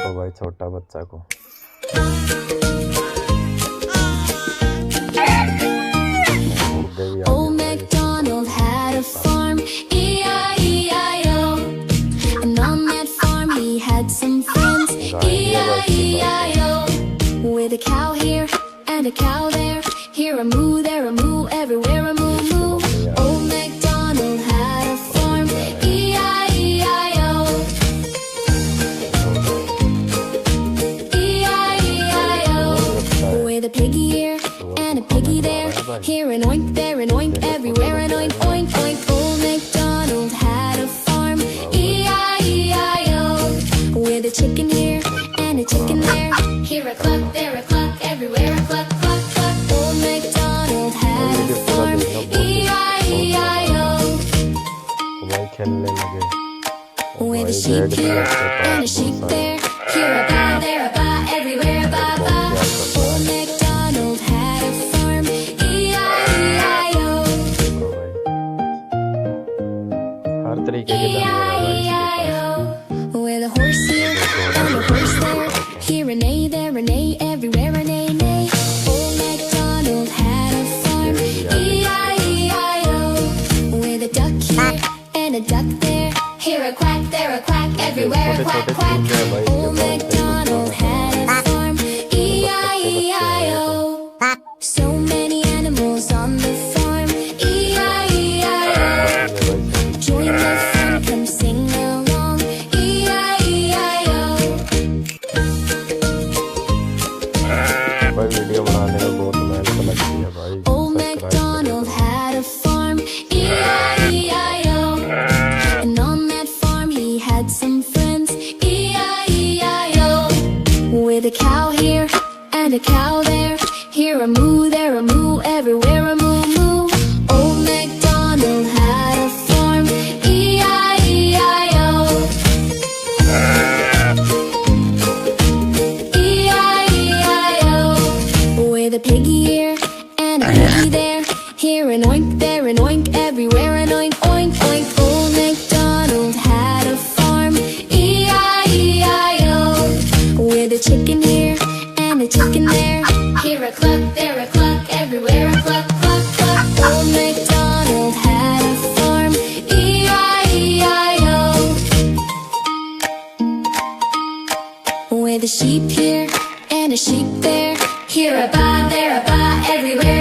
देखो भाई छोटा बच्चा को। Old MacDonald had a farm, E-I-E-I-O. And on that farm he had some friends, E-I-E-I-O. With a cow here and a cow there, here a moo, there a moo, everywhere a moo moo. Old MacDonald had a farm, E-I-E-I-O. E-I-E-I-O. With a piggy here and a piggy there, here an oink, there an oink, everywhere an oink, oink, oink. Old MacDonald had a farm, E-I-E-I-O. With a chicken here and a chicken there, here a cluck, there a cluck, everywhere a cluck, cluck, cluck. Old MacDonald had a farm, E-I-E-I-O. भाई खेलने लगे। With a sheep here and a sheep there, here a baa, there a baa, everywhere a baa, baa. Old MacDonald had a farm, E-I-E-I-O. हर तरीके के जानवर हैं भाई इसके पास। With a horse here and a horse there, here a neigh, there a neigh, everywhere a neigh, neigh. Old MacDonald had a farm, E-I-E-I-O. With a duck here and a duck there, here a quack, there a quack, everywhere a quack, quack. Old MacDonald had a farm, E-I-E-I-O. So many animals on the farm, E-I-E-I-O. Join the fun, come sing along, E-I-E-I-O. भाई video बनाने में बहुत मेहनत लगती है भाई। Old MacDonald had a farm, E-I-E-I-O. And on that farm he had some friends, E-I-E-I-O. With a cow here and a cow there, here a moo, there a moo, everywhere a moo moo. Old MacDonald had a farm, E-I-E-I-O. E-I-E-I-O. With a piggy here and a piggy there, here an oink, there an oink, everywhere an oink, oink, oink. Old MacDonald had a farm, E-I-E-I-O. With a chicken here and a chicken there, here a cluck, there a cluck, everywhere a cluck, cluck, cluck. Old MacDonald had a farm, E-I-E-I-O. With a sheep here and a sheep there, here a baa, there a baa, everywhere